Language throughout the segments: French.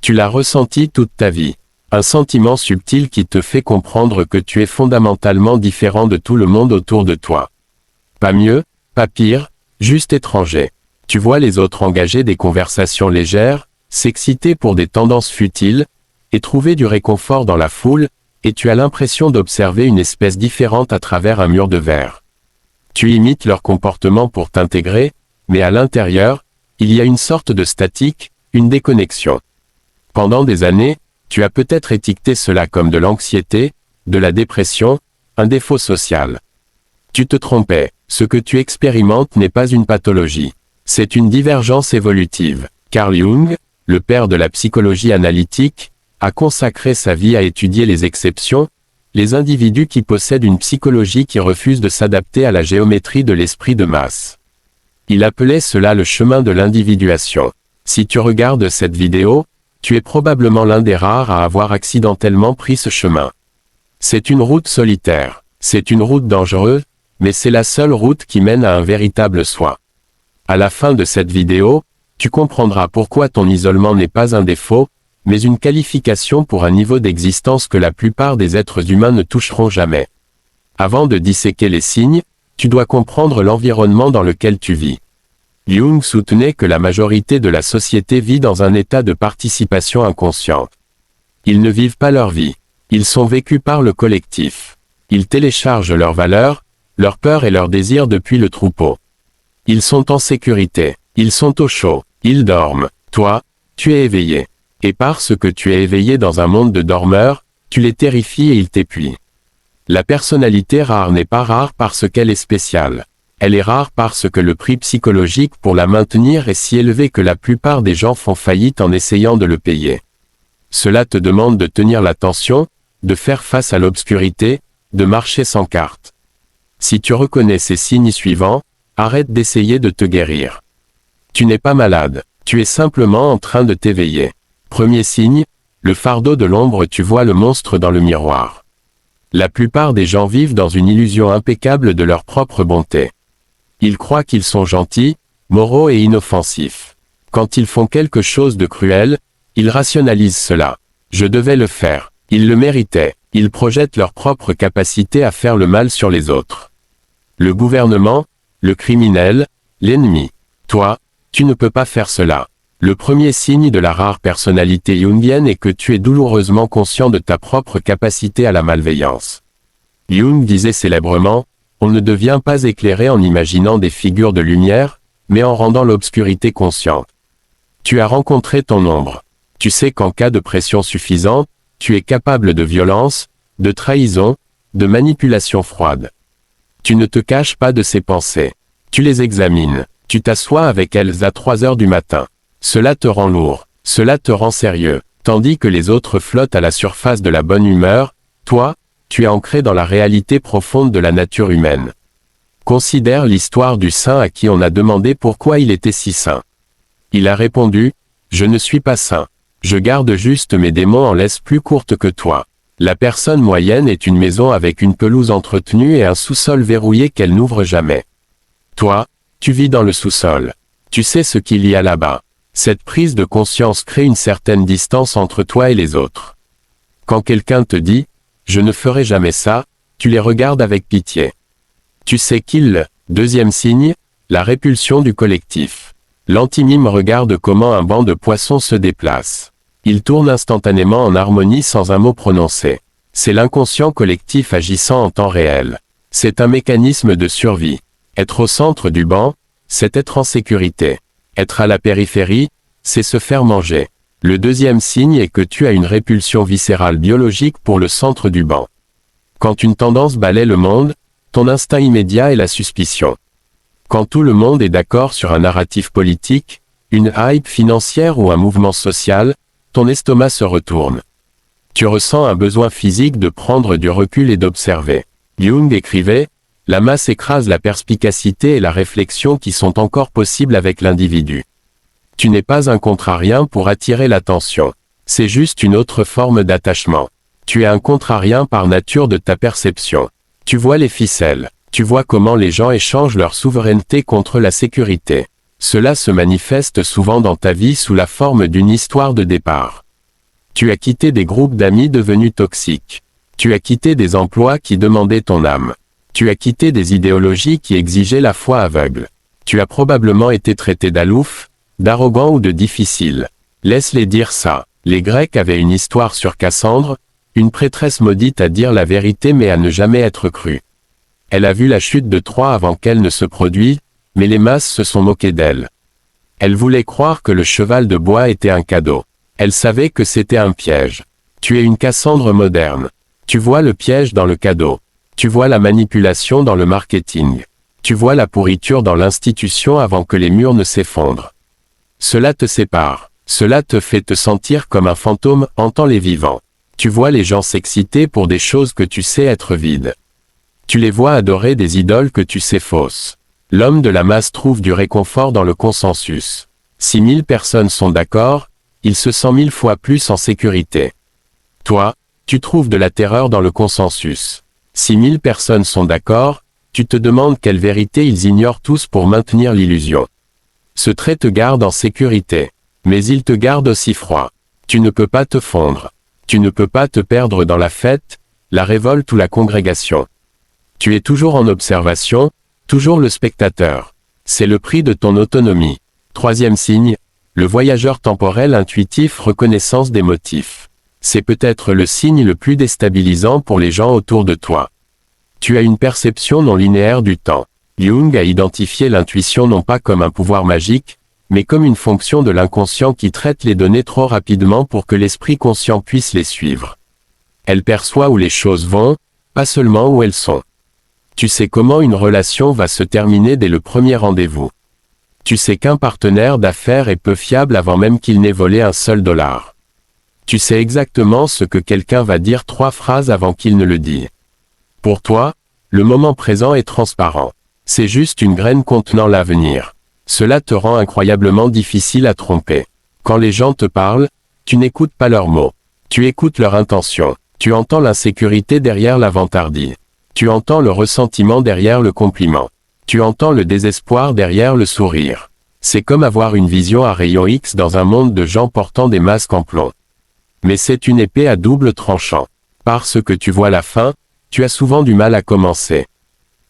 Tu l'as ressenti toute ta vie. Un sentiment subtil qui te fait comprendre que tu es fondamentalement différent de tout le monde autour de toi. Pas mieux, pas pire, juste étranger. Tu vois les autres engager des conversations légères, s'exciter pour des tendances futiles, et trouver du réconfort dans la foule, et tu as l'impression d'observer une espèce différente à travers un mur de verre. Tu imites leur comportement pour t'intégrer, mais à l'intérieur, il y a une sorte de statique, une déconnexion. Pendant des années, tu as peut-être étiqueté cela comme de l'anxiété, de la dépression, un défaut social. Tu te trompais, ce que tu expérimentes n'est pas une pathologie. C'est une divergence évolutive. Carl Jung, le père de la psychologie analytique, a consacré sa vie à étudier les exceptions, les individus qui possèdent une psychologie qui refuse de s'adapter à la géométrie de l'esprit de masse. Il appelait cela le chemin de l'individuation. Si tu regardes cette vidéo, tu es probablement l'un des rares à avoir accidentellement pris ce chemin. C'est une route solitaire, c'est une route dangereuse, mais c'est la seule route qui mène à un véritable soi. À la fin de cette vidéo, tu comprendras pourquoi ton isolement n'est pas un défaut, mais une qualification pour un niveau d'existence que la plupart des êtres humains ne toucheront jamais. Avant de disséquer les signes, tu dois comprendre l'environnement dans lequel tu vis. Jung soutenait que la majorité de la société vit dans un état de participation inconsciente. Ils ne vivent pas leur vie. Ils sont vécus par le collectif. Ils téléchargent leurs valeurs, leurs peurs et leurs désirs depuis le troupeau. Ils sont en sécurité. Ils sont au chaud. Ils dorment. Toi, tu es éveillé. Et parce que tu es éveillé dans un monde de dormeurs, tu les terrifies et ils t'épuisent. La personnalité rare n'est pas rare parce qu'elle est spéciale. Elle est rare parce que le prix psychologique pour la maintenir est si élevé que la plupart des gens font faillite en essayant de le payer. Cela te demande de tenir la tension, de faire face à l'obscurité, de marcher sans carte. Si tu reconnais ces signes suivants, arrête d'essayer de te guérir. Tu n'es pas malade, tu es simplement en train de t'éveiller. Premier signe, le fardeau de l'ombre. Tu vois le monstre dans le miroir. La plupart des gens vivent dans une illusion impeccable de leur propre bonté. Ils croient qu'ils sont gentils, moraux et inoffensifs. Quand ils font quelque chose de cruel, ils rationalisent cela. Je devais le faire. Ils le méritaient. Ils projettent leur propre capacité à faire le mal sur les autres. Le gouvernement, le criminel, l'ennemi. Toi, tu ne peux pas faire cela. Le premier signe de la rare personnalité jungienne est que tu es douloureusement conscient de ta propre capacité à la malveillance. Jung disait célèbrement, on ne devient pas éclairé en imaginant des figures de lumière, mais en rendant l'obscurité consciente. Tu as rencontré ton ombre. Tu sais qu'en cas de pression suffisante, tu es capable de violence, de trahison, de manipulation froide. Tu ne te caches pas de ces pensées. Tu les examines. Tu t'assois avec elles à 3 heures du matin. Cela te rend lourd. Cela te rend sérieux. Tandis que les autres flottent à la surface de la bonne humeur, toi, tu es ancré dans la réalité profonde de la nature humaine. Considère l'histoire du saint à qui on a demandé pourquoi il était si saint. Il a répondu, « Je ne suis pas saint. Je garde juste mes démons en laisse plus courte que toi. » La personne moyenne est une maison avec une pelouse entretenue et un sous-sol verrouillé qu'elle n'ouvre jamais. Toi, tu vis dans le sous-sol. Tu sais ce qu'il y a là-bas. Cette prise de conscience crée une certaine distance entre toi et les autres. Quand quelqu'un te dit « Je ne ferai jamais ça », tu les regardes avec pitié. Tu sais qu'il, deuxième signe, la répulsion du collectif. L'antimime regarde comment un banc de poissons se déplace. Il tourne instantanément en harmonie sans un mot prononcé. C'est l'inconscient collectif agissant en temps réel. C'est un mécanisme de survie. Être au centre du banc, c'est être en sécurité. Être à la périphérie, c'est se faire manger. Le deuxième signe est que tu as une répulsion viscérale biologique pour le centre du banc. Quand une tendance balaie le monde, ton instinct immédiat est la suspicion. Quand tout le monde est d'accord sur un narratif politique, une hype financière ou un mouvement social, ton estomac se retourne. Tu ressens un besoin physique de prendre du recul et d'observer. Jung écrivait, « La masse écrase la perspicacité et la réflexion qui sont encore possibles avec l'individu. » Tu n'es pas un contrarien pour attirer l'attention. C'est juste une autre forme d'attachement. Tu es un contrarien par nature de ta perception. Tu vois les ficelles. Tu vois comment les gens échangent leur souveraineté contre la sécurité. Cela se manifeste souvent dans ta vie sous la forme d'une histoire de départ. Tu as quitté des groupes d'amis devenus toxiques. Tu as quitté des emplois qui demandaient ton âme. Tu as quitté des idéologies qui exigeaient la foi aveugle. Tu as probablement été traité d'alouf, d'arrogant ou de difficile. Laisse-les dire ça. Les Grecs avaient une histoire sur Cassandre, une prêtresse maudite à dire la vérité mais à ne jamais être crue. Elle a vu la chute de Troie avant qu'elle ne se produise, mais les masses se sont moquées d'elle. Elle voulait croire que le cheval de bois était un cadeau. Elle savait que c'était un piège. Tu es une Cassandre moderne. Tu vois le piège dans le cadeau. Tu vois la manipulation dans le marketing. Tu vois la pourriture dans l'institution avant que les murs ne s'effondrent. Cela te sépare. Cela te fait te sentir comme un fantôme hantant les vivants. Tu vois les gens s'exciter pour des choses que tu sais être vides. Tu les vois adorer des idoles que tu sais fausses. L'homme de la masse trouve du réconfort dans le consensus. Si 1000 personnes sont d'accord, il se sent 1000 fois plus en sécurité. Toi, tu trouves de la terreur dans le consensus. Si 1000 personnes sont d'accord, tu te demandes quelle vérité ils ignorent tous pour maintenir l'illusion. Ce trait te garde en sécurité. Mais il te garde aussi froid. Tu ne peux pas te fondre. Tu ne peux pas te perdre dans la fête, la révolte ou la congrégation. Tu es toujours en observation, toujours le spectateur. C'est le prix de ton autonomie. Troisième signe, le voyageur temporel intuitif reconnaissance des motifs. C'est peut-être le signe le plus déstabilisant pour les gens autour de toi. Tu as une perception non linéaire du temps. Jung a identifié l'intuition non pas comme un pouvoir magique, mais comme une fonction de l'inconscient qui traite les données trop rapidement pour que l'esprit conscient puisse les suivre. Elle perçoit où les choses vont, pas seulement où elles sont. Tu sais comment une relation va se terminer dès le premier rendez-vous. Tu sais qu'un partenaire d'affaires est peu fiable avant même qu'il n'ait volé un seul dollar. Tu sais exactement ce que quelqu'un va dire 3 phrases avant qu'il ne le dise. Pour toi, le moment présent est transparent. C'est juste une graine contenant l'avenir. Cela te rend incroyablement difficile à tromper. Quand les gens te parlent, tu n'écoutes pas leurs mots. Tu écoutes leur intention. Tu entends l'insécurité derrière la vantardise. Tu entends le ressentiment derrière le compliment. Tu entends le désespoir derrière le sourire. C'est comme avoir une vision à rayon X dans un monde de gens portant des masques en plomb. Mais c'est une épée à double tranchant. Parce que tu vois la fin, tu as souvent du mal à commencer.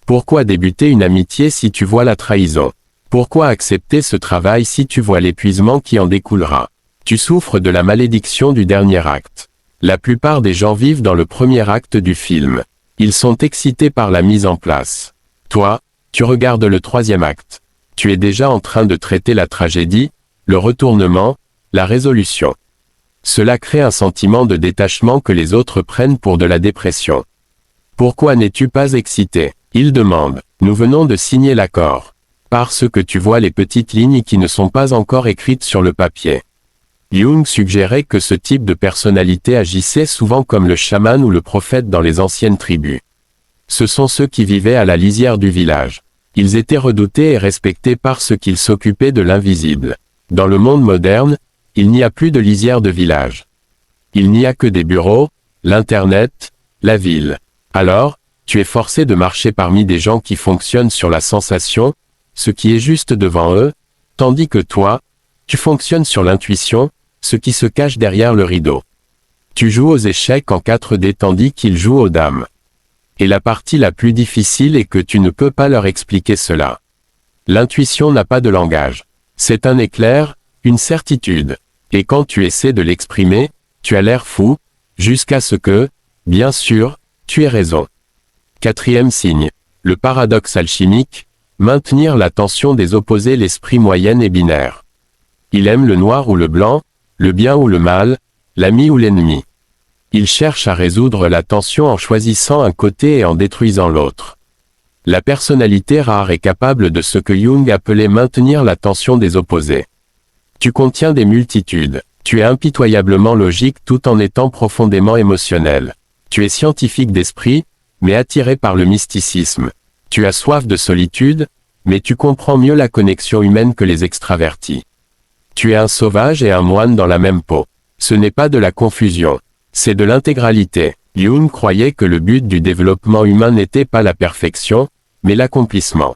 Pourquoi débuter une amitié si tu vois la trahison ? Pourquoi accepter ce travail si tu vois l'épuisement qui en découlera ? Tu souffres de la malédiction du dernier acte. La plupart des gens vivent dans le premier acte du film. Ils sont excités par la mise en place. Toi, tu regardes le 3e acte. Tu es déjà en train de traiter la tragédie, le retournement, la résolution. Cela crée un sentiment de détachement que les autres prennent pour de la dépression. Pourquoi n'es-tu pas excité ? Il demande. Nous venons de signer l'accord. Parce que tu vois les petites lignes qui ne sont pas encore écrites sur le papier. Jung suggérait que ce type de personnalité agissait souvent comme le chaman ou le prophète dans les anciennes tribus. Ce sont ceux qui vivaient à la lisière du village. Ils étaient redoutés et respectés parce qu'ils s'occupaient de l'invisible. Dans le monde moderne, il n'y a plus de lisière de village. Il n'y a que des bureaux, l'Internet, la ville. Alors, tu es forcé de marcher parmi des gens qui fonctionnent sur la sensation, ce qui est juste devant eux, tandis que toi, tu fonctionnes sur l'intuition, ce qui se cache derrière le rideau. Tu joues aux échecs en 4D tandis qu'ils jouent aux dames. Et la partie la plus difficile est que tu ne peux pas leur expliquer cela. L'intuition n'a pas de langage. C'est un éclair, une certitude. Et quand tu essaies de l'exprimer, tu as l'air fou, jusqu'à ce que, bien sûr, tu aies raison. 4e signe. Le paradoxe alchimique, maintenir la tension des opposés. L'esprit moyen et binaire. Il aime le noir ou le blanc, le bien ou le mal, l'ami ou l'ennemi. Il cherche à résoudre la tension en choisissant un côté et en détruisant l'autre. La personnalité rare est capable de ce que Jung appelait maintenir la tension des opposés. Tu contiens des multitudes. Tu es impitoyablement logique tout en étant profondément émotionnel. Tu es scientifique d'esprit, mais attiré par le mysticisme. Tu as soif de solitude, mais tu comprends mieux la connexion humaine que les extravertis. Tu es un sauvage et un moine dans la même peau. Ce n'est pas de la confusion. C'est de l'intégralité. Jung croyait que le but du développement humain n'était pas la perfection, mais l'accomplissement.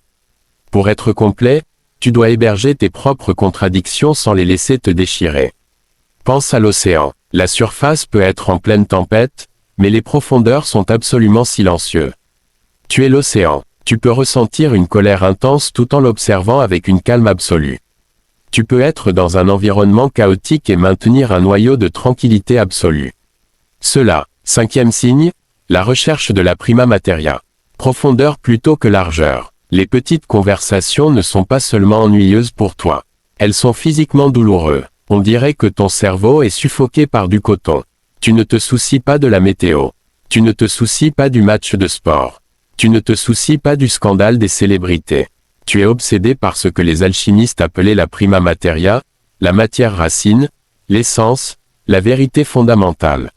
Pour être complet, tu dois héberger tes propres contradictions sans les laisser te déchirer. Pense à l'océan. La surface peut être en pleine tempête, mais les profondeurs sont absolument silencieux. Tu es l'océan. Tu peux ressentir une colère intense tout en l'observant avec une calme absolue. Tu peux être dans un environnement chaotique et maintenir un noyau de tranquillité absolue. Cela, 5e signe, la recherche de la prima materia. Profondeur plutôt que largeur. Les petites conversations ne sont pas seulement ennuyeuses pour toi. Elles sont physiquement douloureuses. On dirait que ton cerveau est suffoqué par du coton. Tu ne te soucies pas de la météo. Tu ne te soucies pas du match de sport. Tu ne te soucies pas du scandale des célébrités. Tu es obsédé par ce que les alchimistes appelaient la prima materia, la matière racine, l'essence, la vérité fondamentale.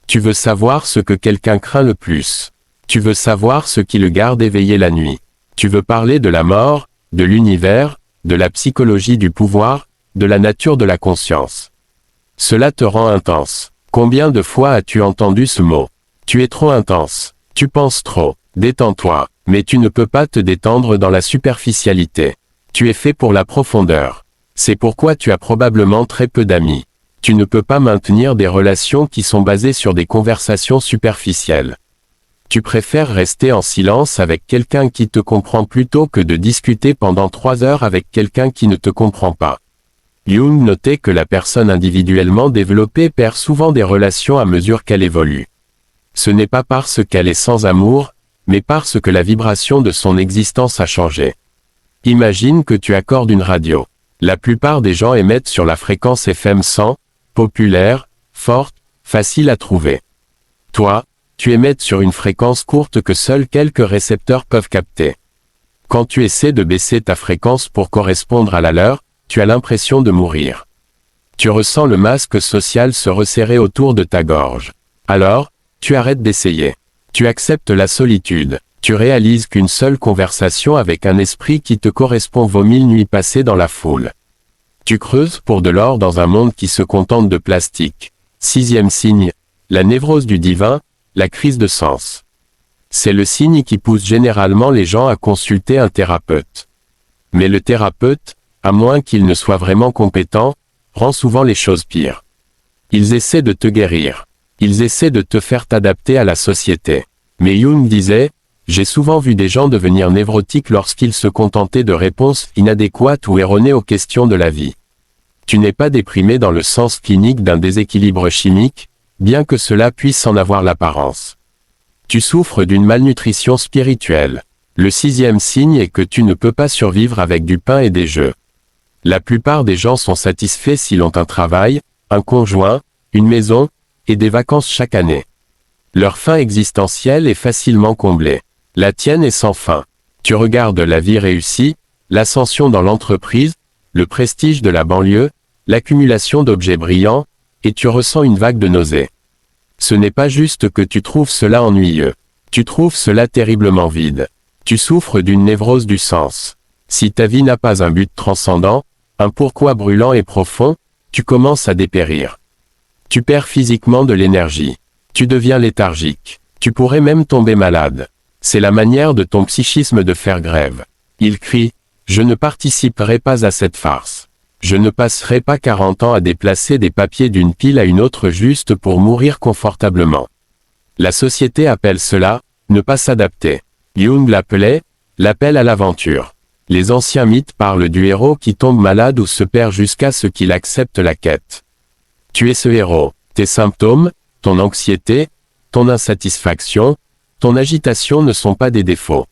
Tu veux savoir ce que quelqu'un craint le plus. Tu veux savoir ce qui le garde éveillé la nuit. Tu veux parler de la mort, de l'univers, de la psychologie du pouvoir, de la nature de la conscience. Cela te rend intense. Combien de fois as-tu entendu ce mot? Tu es trop intense. Tu penses trop. Détends-toi. Mais tu ne peux pas te détendre dans la superficialité. Tu es fait pour la profondeur. C'est pourquoi tu as probablement très peu d'amis. Tu ne peux pas maintenir des relations qui sont basées sur des conversations superficielles. Tu préfères rester en silence avec quelqu'un qui te comprend plutôt que de discuter pendant 3 heures avec quelqu'un qui ne te comprend pas. Jung notait que la personne individuellement développée perd souvent des relations à mesure qu'elle évolue. Ce n'est pas parce qu'elle est sans amour, mais parce que la vibration de son existence a changé. Imagine que tu accordes une radio. La plupart des gens émettent sur la fréquence FM 100, populaire, forte, facile à trouver. Toi, tu émettes sur une fréquence courte que seuls quelques récepteurs peuvent capter. Quand tu essaies de baisser ta fréquence pour correspondre à la leur, tu as l'impression de mourir. Tu ressens le masque social se resserrer autour de ta gorge. Alors, tu arrêtes d'essayer. Tu acceptes la solitude. Tu réalises qu'une seule conversation avec un esprit qui te correspond vaut 1000 nuits passées dans la foule. Tu creuses pour de l'or dans un monde qui se contente de plastique. 6e signe, la névrose du divin, la crise de sens. C'est le signe qui pousse généralement les gens à consulter un thérapeute. Mais le thérapeute, à moins qu'il ne soit vraiment compétent, rend souvent les choses pires. Ils essaient de te guérir. Ils essaient de te faire t'adapter à la société. Mais Jung disait, j'ai souvent vu des gens devenir névrotiques lorsqu'ils se contentaient de réponses inadéquates ou erronées aux questions de la vie. Tu n'es pas déprimé dans le sens clinique d'un déséquilibre chimique, bien que cela puisse en avoir l'apparence. Tu souffres d'une malnutrition spirituelle. Le 6e signe est que tu ne peux pas survivre avec du pain et des jeux. La plupart des gens sont satisfaits s'ils ont un travail, un conjoint, une maison, et des vacances chaque année. Leur faim existentielle est facilement comblée. La tienne est sans fin. Tu regardes la vie réussie, l'ascension dans l'entreprise, le prestige de la banlieue, l'accumulation d'objets brillants, et tu ressens une vague de nausées. Ce n'est pas juste que tu trouves cela ennuyeux. Tu trouves cela terriblement vide. Tu souffres d'une névrose du sens. Si ta vie n'a pas un but transcendant, un pourquoi brûlant et profond, tu commences à dépérir. Tu perds physiquement de l'énergie. Tu deviens léthargique. Tu pourrais même tomber malade. C'est la manière de ton psychisme de faire grève. Il crie, je ne participerai pas à cette farce. Je ne passerai pas 40 ans à déplacer des papiers d'une pile à une autre juste pour mourir confortablement. La société appelle cela, ne pas s'adapter. Jung l'appelait, l'appel à l'aventure. Les anciens mythes parlent du héros qui tombe malade ou se perd jusqu'à ce qu'il accepte la quête. Tu es ce héros. Tes symptômes, ton anxiété, ton insatisfaction, ton agitation ne sont pas des défauts.